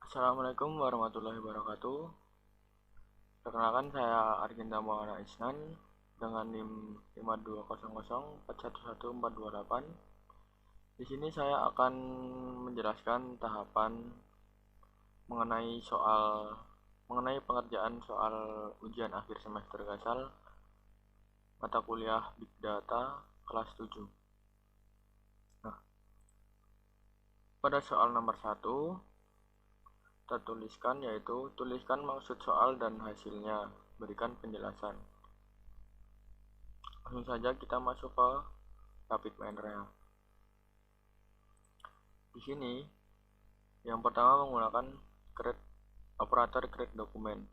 Assalamualaikum warahmatullahi wabarakatuh. Perkenalkan saya Arginda Maulana Isnan dengan NIM 5200411428. Di sini saya akan menjelaskan tahapan mengenai pengerjaan soal ujian akhir semester Gasal mata kuliah Big Data kelas 7. Nah, pada soal nomor 1 tertuliskan yaitu tuliskan maksud soal dan hasilnya, berikan penjelasan. Langsung saja kita masuk ke rapid manner-nya. Di sini yang pertama menggunakan operator create document.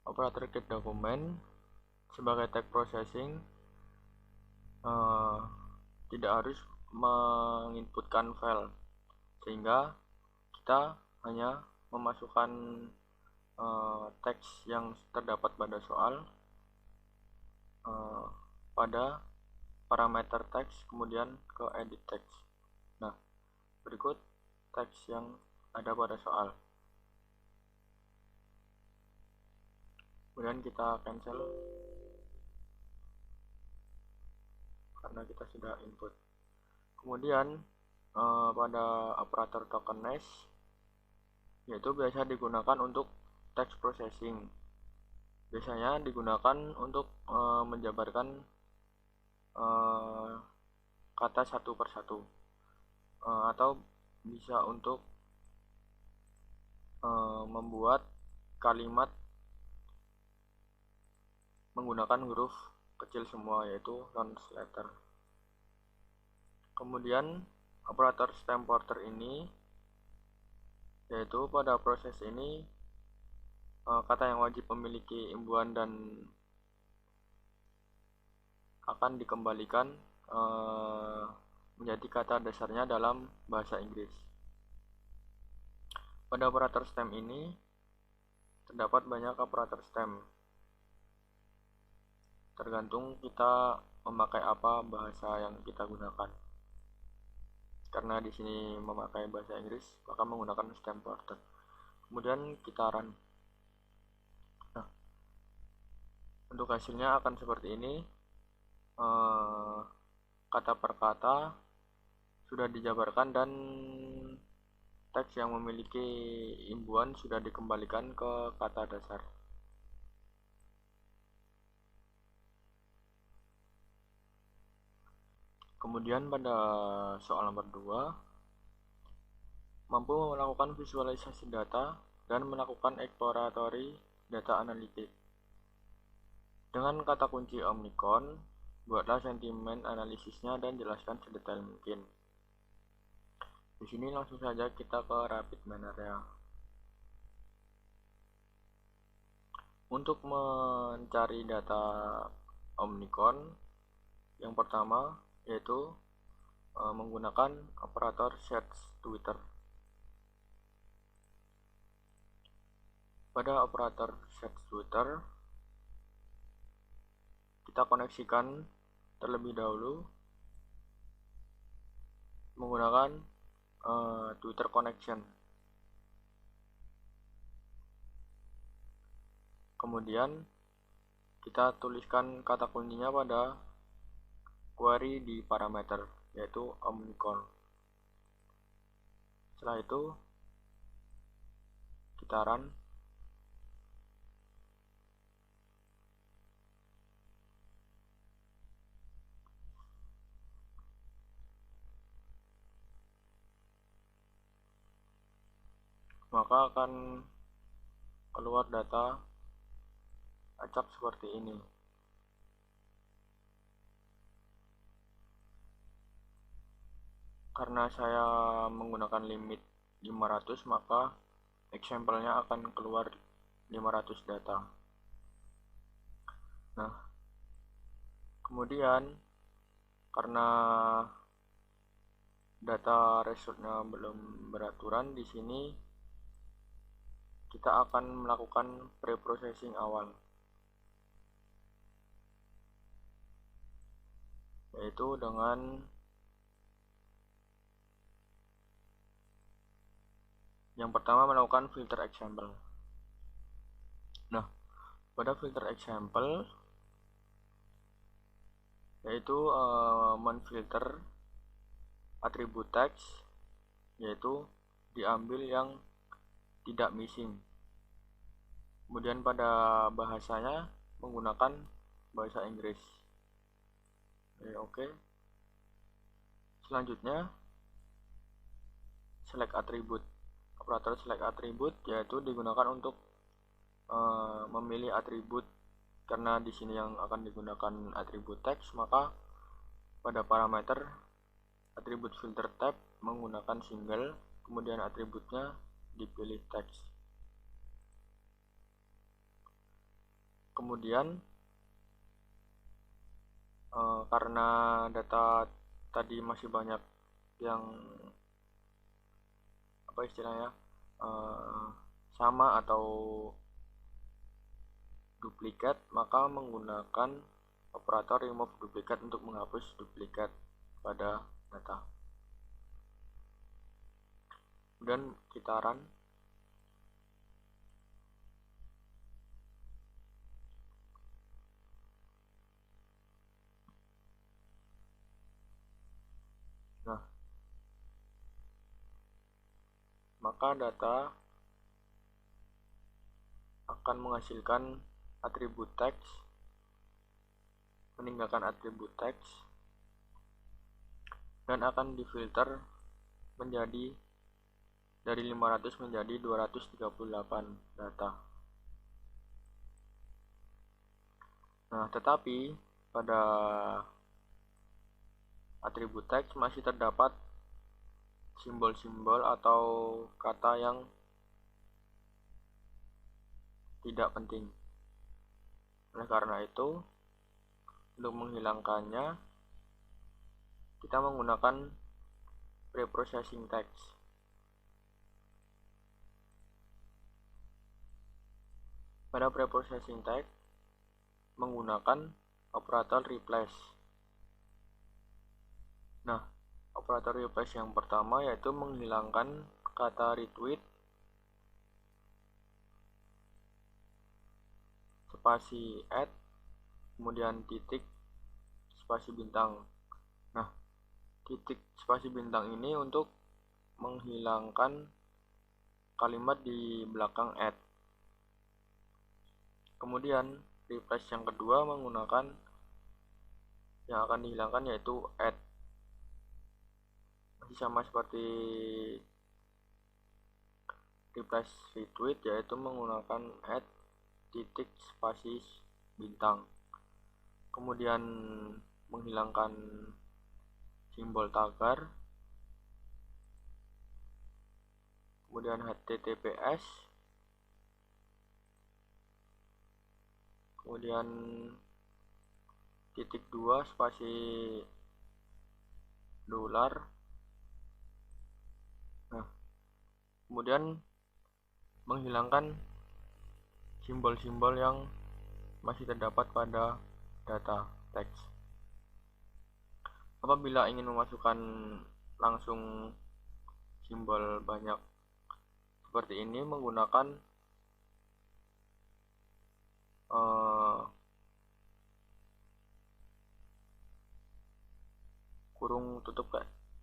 Operator create document sebagai text processing tidak harus menginputkan file, sehingga kita hanya memasukkan teks yang terdapat pada soal pada parameter teks, kemudian ke edit text. Nah, berikut teks yang ada pada soal. Kemudian kita cancel karena kita sudah input. Kemudian pada operator tokenize, yaitu biasa digunakan untuk text processing. Biasanya digunakan untuk menjabarkan kata satu persatu, atau bisa untuk membuat kalimat menggunakan huruf kecil semua, yaitu round letter. Kemudian operator stem porter ini, yaitu pada proses ini kata yang wajib memiliki imbuhan dan akan dikembalikan menjadi kata dasarnya dalam bahasa Inggris. Pada operator stem ini terdapat banyak operator stem, tergantung kita memakai apa bahasa yang kita gunakan. Karena di sini memakai bahasa Inggris, maka menggunakan stem porter. Kemudian kita run. Nah, untuk hasilnya akan seperti ini. Kata per kata sudah dijabarkan dan teks yang memiliki imbuhan sudah dikembalikan ke kata dasar. Kemudian pada soal nomor 2, mampu melakukan visualisasi data dan melakukan exploratory data analytic. Dengan kata kunci Omnicon, buatlah sentimen analisisnya dan jelaskan sedetail mungkin. Di sini langsung saja kita ke rapid manner-nya. Untuk mencari data Omnicon, yang pertama yaitu menggunakan operator search Twitter. Pada operator search Twitter, kita koneksikan terlebih dahulu menggunakan Twitter connection. Kemudian kita tuliskan kata kuncinya pada query di parameter, yaitu Omnicon. Setelah itu kita run. Maka akan keluar data acak seperti ini. Karena saya menggunakan limit 500, maka example-nya akan keluar 500 data. Nah, kemudian karena data resultnya belum beraturan, di sini kita akan melakukan pre-processing awal, yaitu dengan Yang pertama, melakukan filter example. Nah, pada filter example yaitu menfilter atribut teks, yaitu diambil yang tidak missing. Kemudian pada bahasanya menggunakan bahasa Inggris. Oke. Selanjutnya, select atribut. Operator select atribut yaitu digunakan untuk memilih atribut, karena di sini yang akan digunakan atribut teks, maka pada parameter atribut filter tab menggunakan single, kemudian atributnya dipilih teks. Kemudian karena data tadi masih banyak yang apa istilahnya sama atau duplikat, maka menggunakan operator remove duplikat untuk menghapus duplikat pada data. Kemudian kita run. Nah, maka data akan menghasilkan atribut teks, meninggalkan atribut teks, dan akan difilter menjadi dari 500 menjadi 238 data. Nah, tetapi pada atribut teks masih terdapat simbol-simbol atau kata yang tidak penting. Oleh karena itu, untuk menghilangkannya, kita menggunakan preprocessing text. Pada preprocessing text menggunakan operator replace. Nah, operator replace yang pertama yaitu menghilangkan kata retweet, spasi add, kemudian titik, spasi bintang. Nah, titik spasi bintang ini untuk menghilangkan kalimat di belakang add. Kemudian replace yang kedua menggunakan yang akan dihilangkan yaitu add. Masih sama seperti replace retweet, yaitu menggunakan add titik spasi bintang. Kemudian menghilangkan simbol tagar, kemudian https, kemudian titik 2 spasi dolar. Nah, kemudian menghilangkan simbol-simbol yang masih terdapat pada data teks. Apabila ingin memasukkan langsung simbol banyak seperti ini, menggunakan kurung tutup,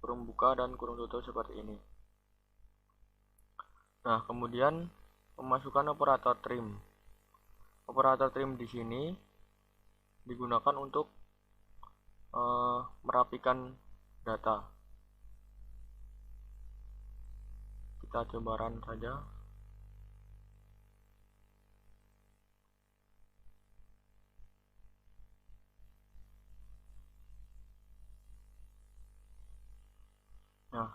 kurung buka dan kurung tutup seperti ini. Nah, kemudian memasukkan operator trim. Operator trim di sini digunakan untuk merapikan data. Kita coba run saja. Nah,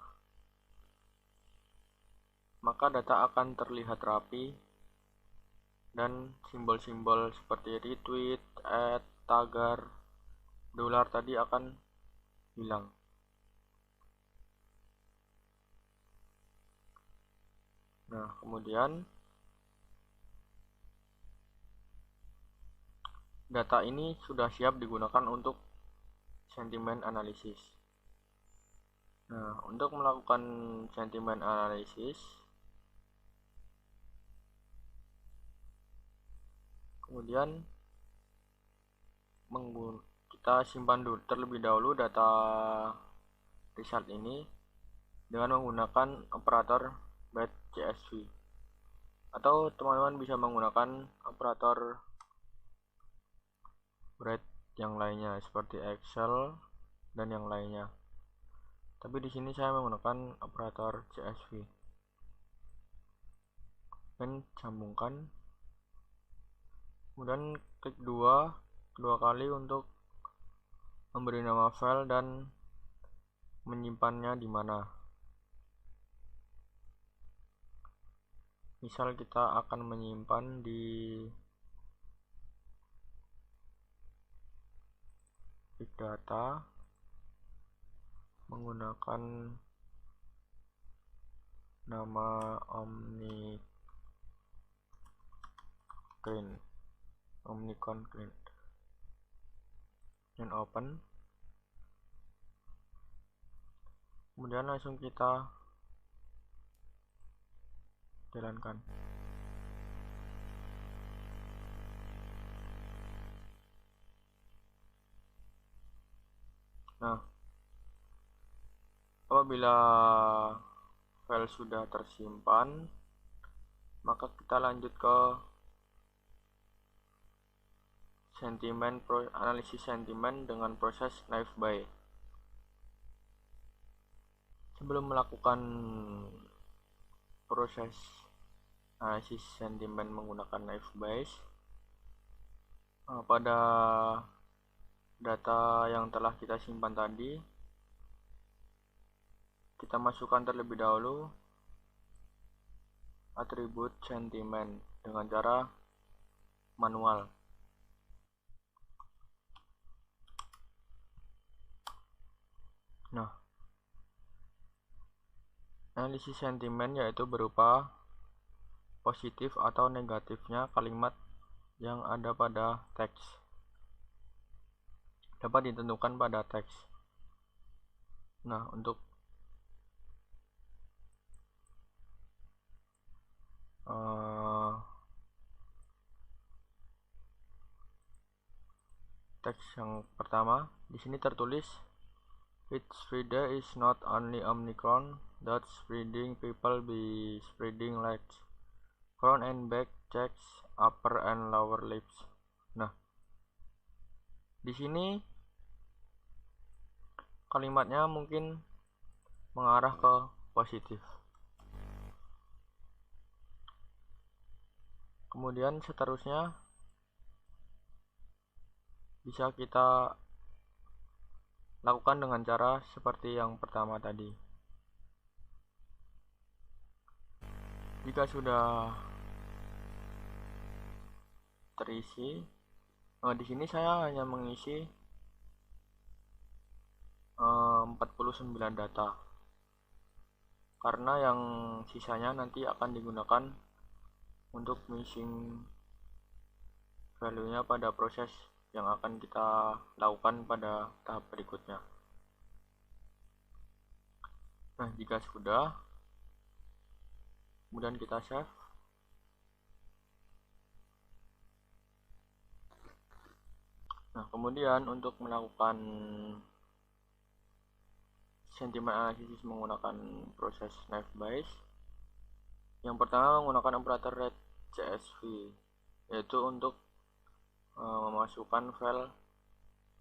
maka data akan terlihat rapi dan simbol-simbol seperti retweet, add, tagar, dolar tadi akan hilang. Nah, kemudian data ini sudah siap digunakan untuk sentimen analisis. Nah, untuk melakukan sentimen analisis, Kemudian kita simpan dulu terlebih dahulu data result ini dengan menggunakan operator BAT-CSV, atau teman-teman bisa menggunakan operator bread yang lainnya seperti Excel dan yang lainnya. Tapi di sini saya menggunakan operator CSV. Dan sambungkan. Kemudian klik dua kali untuk memberi nama file dan menyimpannya di mana. Misal kita akan menyimpan di big data menggunakan nama Omnicon Clean, dan open. Kemudian langsung kita jalankan. Nah, apabila file sudah tersimpan, maka kita lanjut ke analisis sentimen dengan proses knife buy. Sebelum melakukan proses analisis sentimen menggunakan knife buy, pada data yang telah kita simpan tadi, kita masukkan terlebih dahulu atribut sentimen dengan cara manual. Nah, analisis sentimen yaitu berupa positif atau negatifnya kalimat yang ada pada teks. Dapat ditentukan pada teks. Nah, untuk teks yang pertama, di sini tertulis, "Its reader is not only Omnicron that's spreading people be spreading legs, front and back checks, upper and lower lips." Nah, di sini kalimatnya mungkin mengarah ke positif. Kemudian seterusnya bisa kita lakukan dengan cara seperti yang pertama tadi. Jika sudah terisi, di sini saya hanya mengisi 49 data, karena yang sisanya nanti akan digunakan untuk missing value-nya pada proses yang akan kita lakukan pada tahap berikutnya. Nah, jika sudah, kemudian kita save. Nah, kemudian untuk melakukan sentimen analisis menggunakan proses knife buy, yang pertama menggunakan operator read CSV, yaitu untuk memasukkan file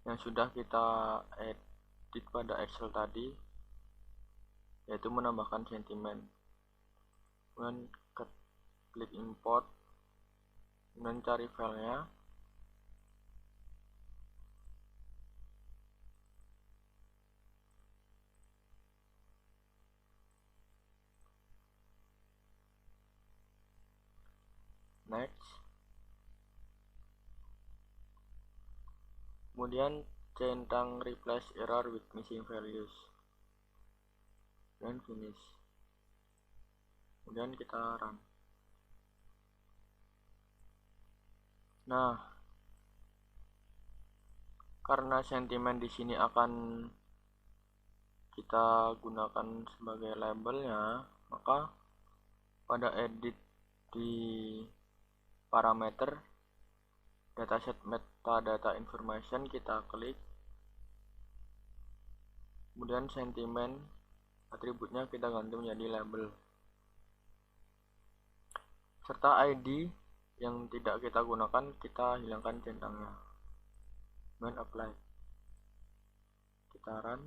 yang sudah kita edit pada Excel tadi, yaitu menambahkan sentimen. Kemudian klik import, kemudian cari filenya, next. Kemudian centang replace error with missing values, dan finish. Kemudian kita run. Nah, karena sentimen di sini akan kita gunakan sebagai labelnya, maka pada edit di parameter dataset metadata information, kita klik. Kemudian sentimen atributnya kita ganti menjadi label, serta ID yang tidak kita gunakan kita hilangkan centangnya. Kemudian apply, kita run,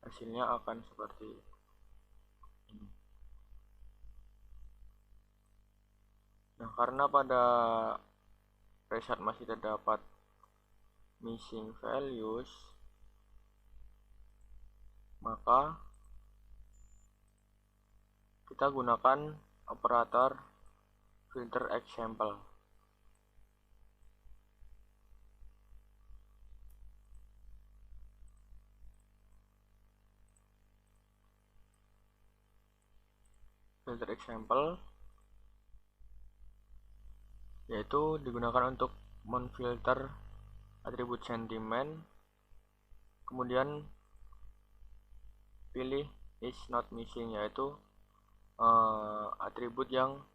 hasilnya akan seperti ini. Nah, karena pada reset masih terdapat missing values, maka kita gunakan operator filter example. Filter example yaitu digunakan untuk menfilter atribut sentimen, kemudian pilih is not missing, yaitu atribut yang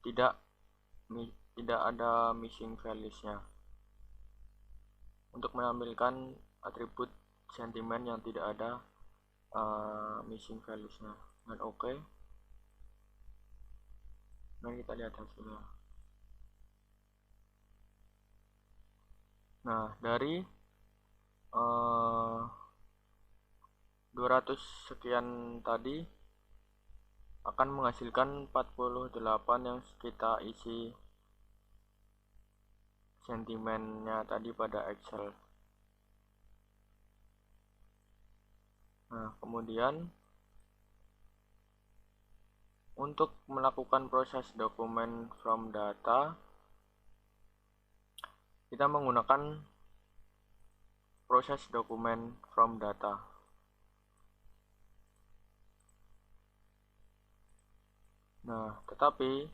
tidak ada missing values-nya, untuk menampilkan atribut sentimen yang tidak ada missing values-nya. Dan oke. Nah, kita lihat hasilnya. Nah, dari 200 sekian tadi akan menghasilkan 48 yang kita isi sentimennya tadi pada Excel. Nah, kemudian untuk melakukan proses dokumen from data, kita menggunakan proses dokumen from data. Nah, tetapi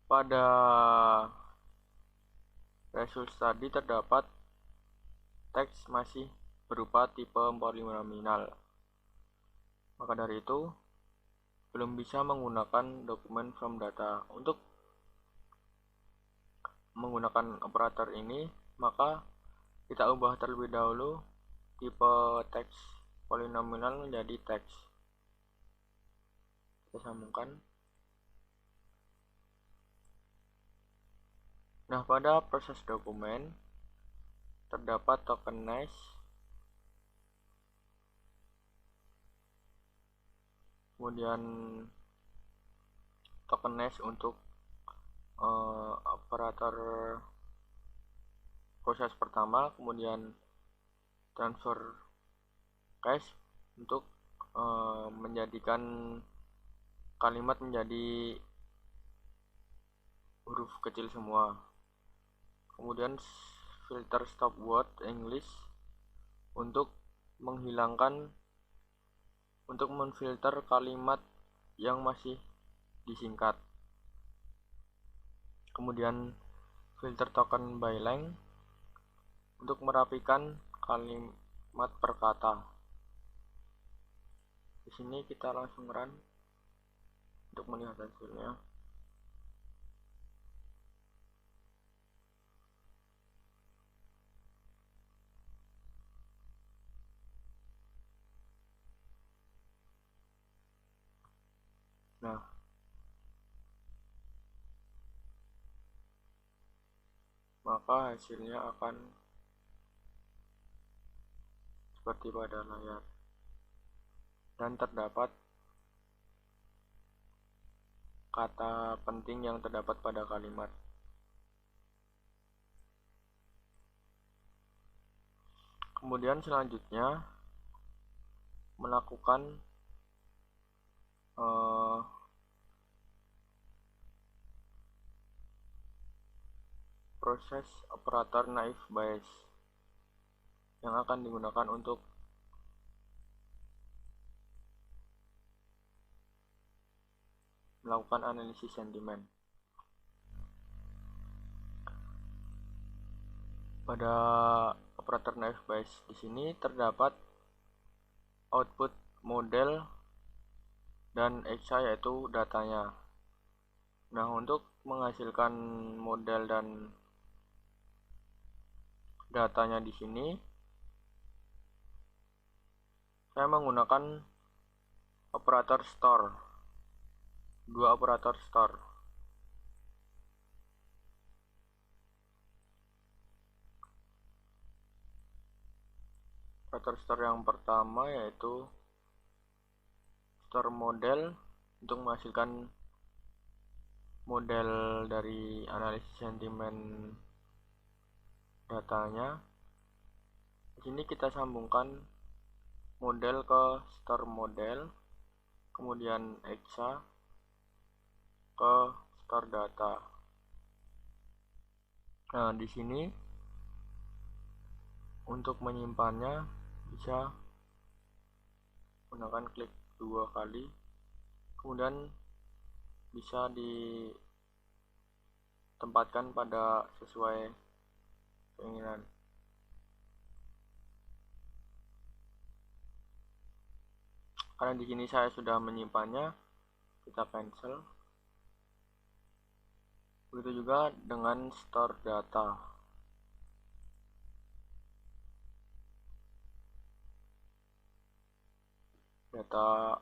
pada results tadi terdapat teks masih berupa tipe polinominal. Maka dari itu belum bisa menggunakan dokumen from data. Untuk menggunakan operator ini, maka kita ubah terlebih dahulu tipe teks polinominal menjadi teks. Kita sambungkan. Nah, pada proses dokumen terdapat tokenize, kemudian tokenize untuk operator proses pertama, kemudian transfer case untuk menjadikan kalimat menjadi huruf kecil semua, kemudian filter stop word English untuk memfilter kalimat yang masih disingkat, kemudian filter token by length untuk merapikan kalimat per kata. Di sini kita langsung run untuk melihat hasilnya. Nah, maka hasilnya akan seperti pada layar, dan terdapat kata penting yang terdapat pada kalimat. Kemudian selanjutnya melakukan proses operator naive Bayes yang akan digunakan untuk melakukan analisis sentimen. Pada operator naive Bayes di sini terdapat output model dan EXA, yaitu datanya. Nah, untuk menghasilkan model dan datanya di sini, saya menggunakan operator store, dua operator store. Operator store yang pertama yaitu store model untuk menghasilkan model dari analisis sentimen datanya. Di sini kita sambungkan model ke store model, kemudian exa ke store data. Nah, di sini untuk menyimpannya bisa gunakan klik 2 kali, kemudian bisa ditempatkan pada sesuai keinginan. Karena di sini saya sudah menyimpannya, kita cancel. Begitu juga dengan store data. Data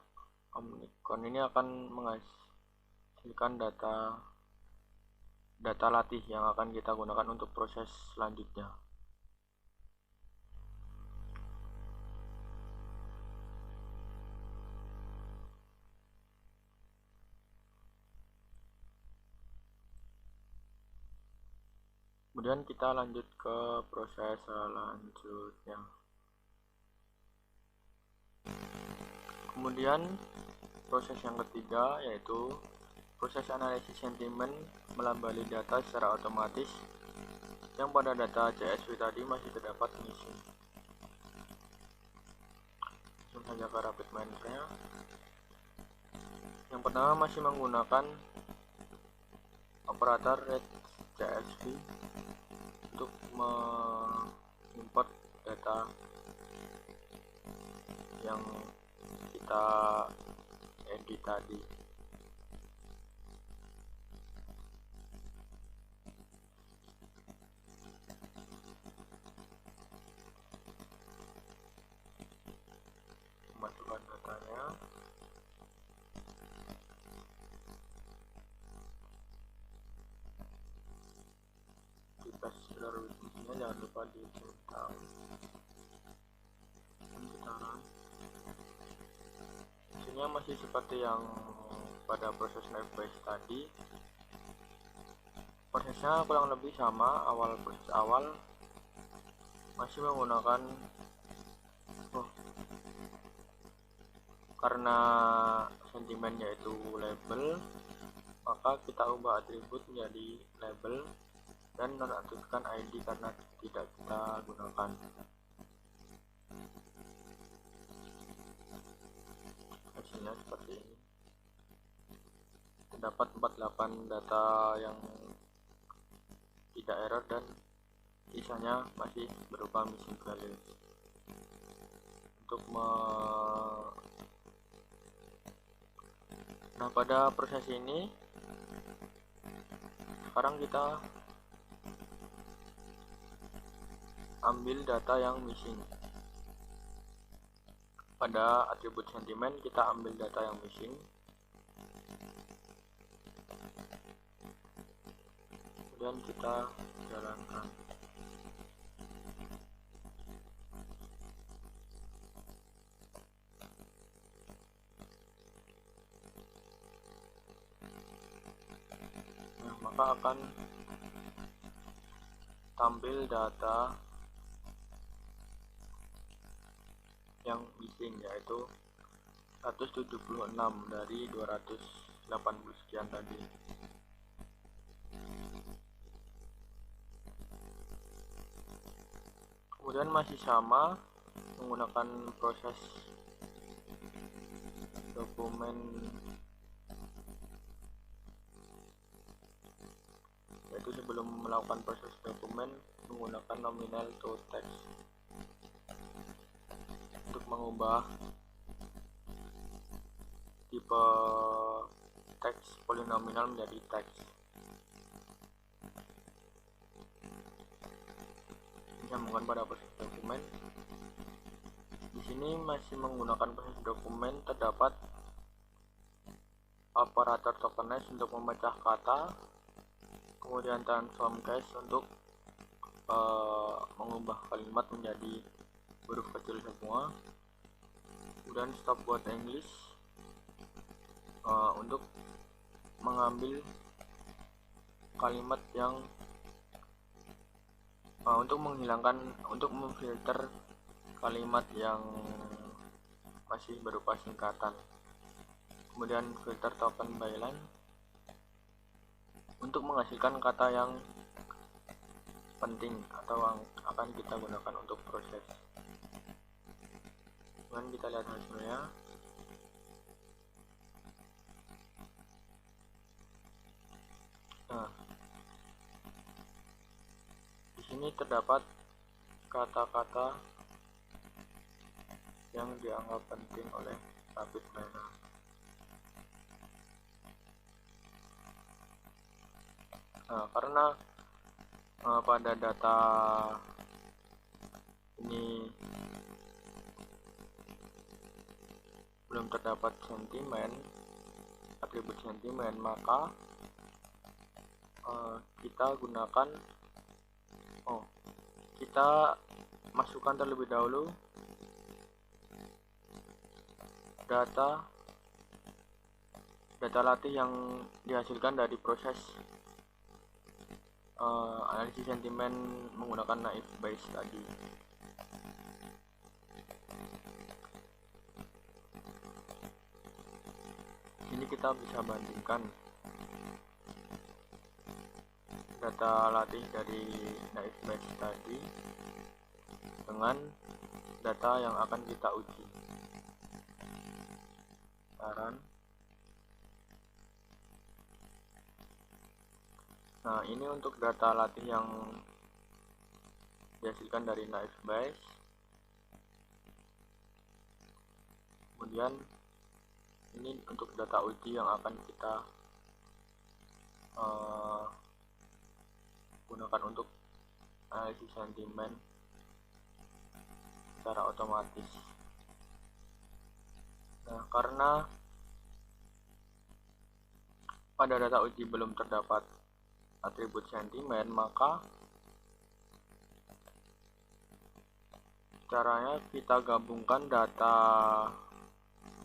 Omnicon ini akan menghasilkan data latih yang akan kita gunakan untuk proses selanjutnya. Kemudian kita lanjut ke proses selanjutnya. Kemudian proses yang ketiga yaitu proses analisis sentimen melabeli data secara otomatis yang pada data CSV tadi masih terdapat missing. Langsung saja ke rapid miner-nya. Yang pertama masih menggunakan operator read CSV untuk mengimport data yang kita edit tadi. Masukkan datanya. Kita seluruh isinya jangan lupa dicentang. Isinya masih seperti yang pada proses Nairbase tadi. Prosesnya kurang lebih sama. Proses awal masih menggunakan karena sentimennya itu label, maka kita ubah atribut menjadi label dan nonaktifkan ID karena tidak kita gunakan. Hasilnya seperti ini. Terdapat 48 data yang tidak error dan sisanya masih berupa missing value. Nah, pada proses ini sekarang kita ambil data yang missing. Pada atribut sentimen kita ambil data yang missing. Kemudian kita jalankan. Nah, maka akan tampil data yang missing, yaitu 176 dari 280 sekian tadi. Kemudian masih sama menggunakan proses dokumen, yaitu sebelum melakukan proses dokumen menggunakan nominal to text untuk mengubah tipe teks polinominal menjadi teks. Disambungkan pada proses dokumen. Di sini masih menggunakan proses dokumen, terdapat operator tokenize untuk memecah kata, kemudian transform case untuk mengubah kalimat menjadi huruf kecil semua, kemudian stop word English untuk mengambil kalimat yang untuk memfilter kalimat yang masih berupa singkatan. Kemudian filter token byline untuk menghasilkan kata yang penting atau yang akan kita gunakan untuk proses. Kemudian kita lihat hasilnya. Nah, di sini terdapat kata-kata yang dianggap penting oleh Rapid Miner. Nah, karena pada data ini belum terdapat sentimen, atribut sentimen, maka kita masukkan terlebih dahulu data latih yang dihasilkan dari proses analisis sentimen menggunakan naive Bayes tadi. Ini kita bisa bandingkan data latih dari naive Bayes tadi dengan data yang akan kita uji. Saran. Nah, ini untuk data latih yang dihasilkan dari naive Bayes. Kemudian ini untuk data uji yang akan kita gunakan untuk analisis sentimen secara otomatis. Nah, karena pada data uji belum terdapat atribut sentimen, maka caranya kita gabungkan data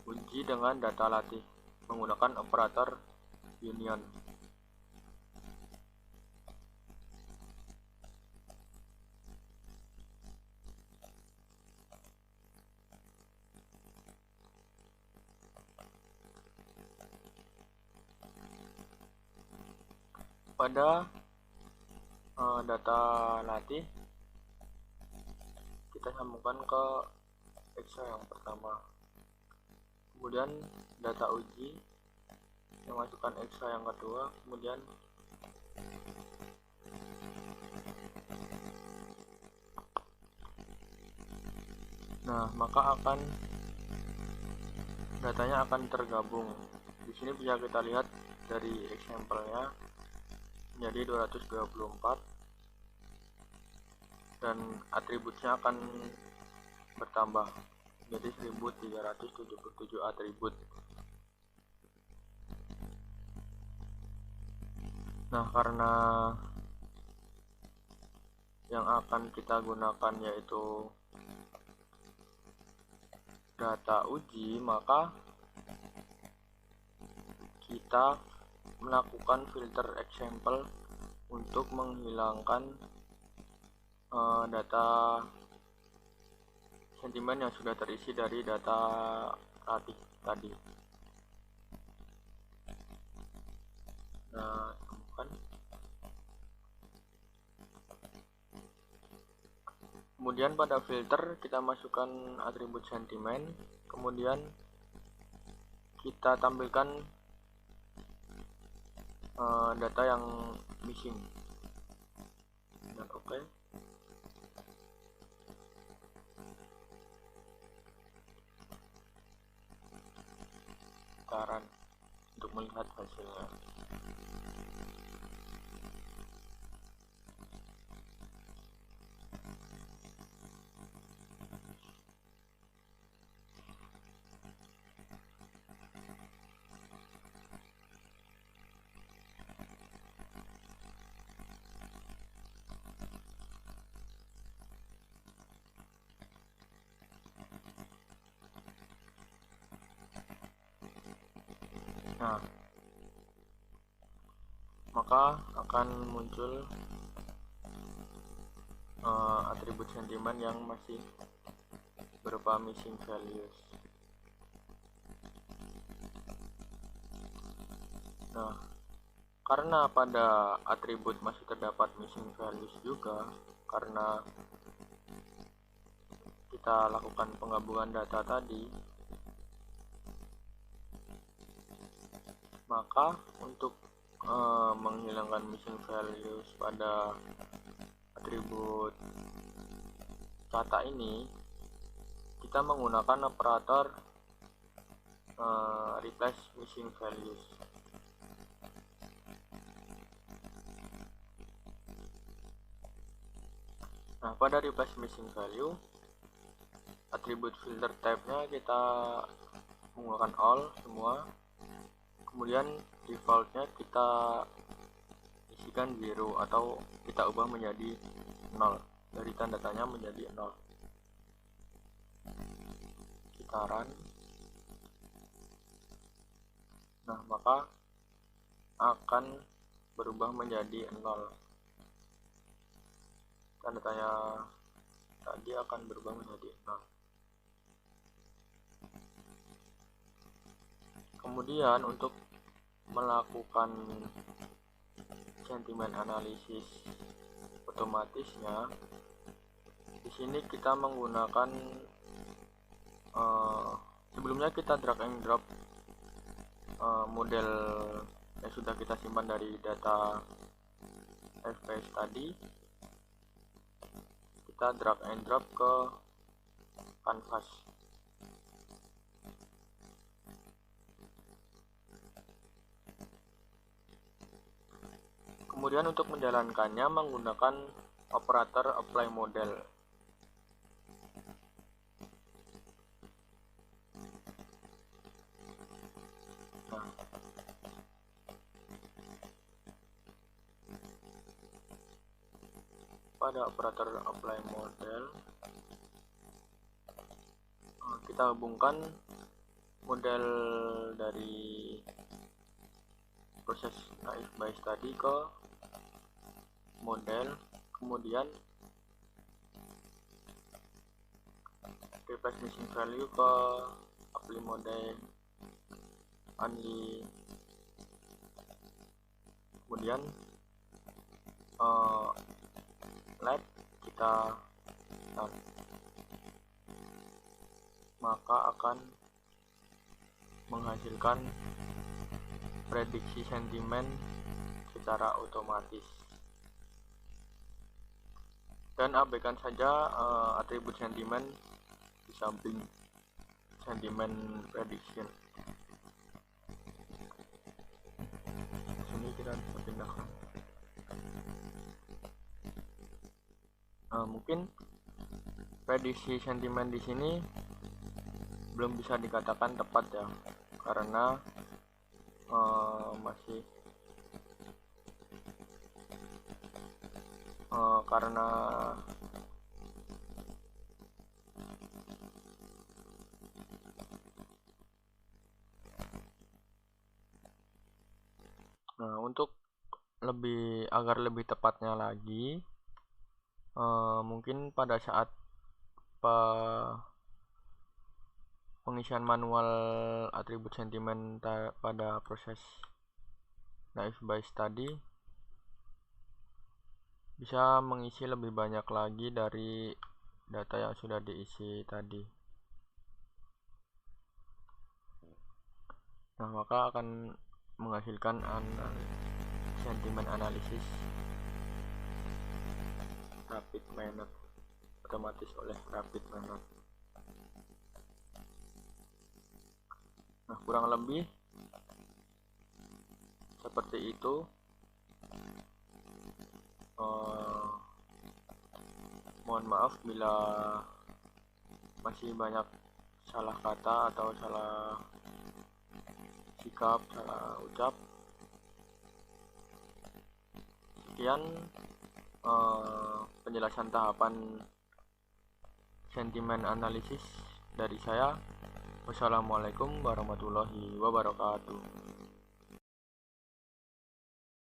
uji dengan data latih menggunakan operator union. Pada data latih kita sambungkan ke EXA yang pertama, kemudian data uji yang masukkan EXA yang kedua, kemudian maka datanya akan tergabung. Di sini bisa kita lihat dari example-nya menjadi 224 dan atributnya akan bertambah menjadi 1377 atribut. Nah, karena yang akan kita gunakan yaitu data uji, maka kita melakukan filter example untuk menghilangkan data sentimen yang sudah terisi dari data latih tadi. Nah, temukan. Kemudian pada filter kita masukkan atribut sentimen, kemudian kita tampilkan data yang missing dan oke. Saran. untuk melihat hasilnya. Nah, maka akan muncul atribut sentimen yang masih berupa missing values. Nah, karena pada atribut masih terdapat missing values juga, karena kita lakukan penggabungan data tadi, maka untuk menghilangkan missing values pada atribut kata ini, kita menggunakan operator replace missing values. Nah, pada replace missing value, atribut filter type-nya kita menggunakan all semua, kemudian defaultnya kita isikan 0 atau kita ubah menjadi 0, dari tanda tanya menjadi 0. Kita run. Nah, maka akan berubah menjadi 0. Tanda tanya tadi akan berubah menjadi 0. Kemudian untuk melakukan sentimen analisis otomatisnya, di sini kita menggunakan sebelumnya kita drag and drop model yang sudah kita simpan dari data FPS tadi, kita drag and drop ke canvas. Kemudian untuk menjalankannya menggunakan operator apply model. Nah, pada operator apply model kita hubungkan model dari proses naive Bayes tadi ke model, kemudian replace missing value ke apply model only, kemudian let kita run, maka akan menghasilkan prediksi sentimen secara otomatis. Dan abaikan saja atribut sentimen di samping sentimen prediction. Sini kita bisa pindahkan. Mungkin prediksi sentimen di sini belum bisa dikatakan tepat ya, karena masih karena untuk agar lebih tepatnya lagi, mungkin pada saat pengisian manual atribut sentimen pada proses naive Bayes tadi bisa mengisi lebih banyak lagi dari data yang sudah diisi tadi. Nah, maka akan menghasilkan sentimen analisis rapid manner, otomatis oleh rapid manner. Nah, kurang lebih seperti itu. Mohon maaf bila masih banyak salah kata atau salah sikap, salah ucap. Sekian penjelasan tahapan sentimen analisis dari saya. Wassalamualaikum warahmatullahi wabarakatuh.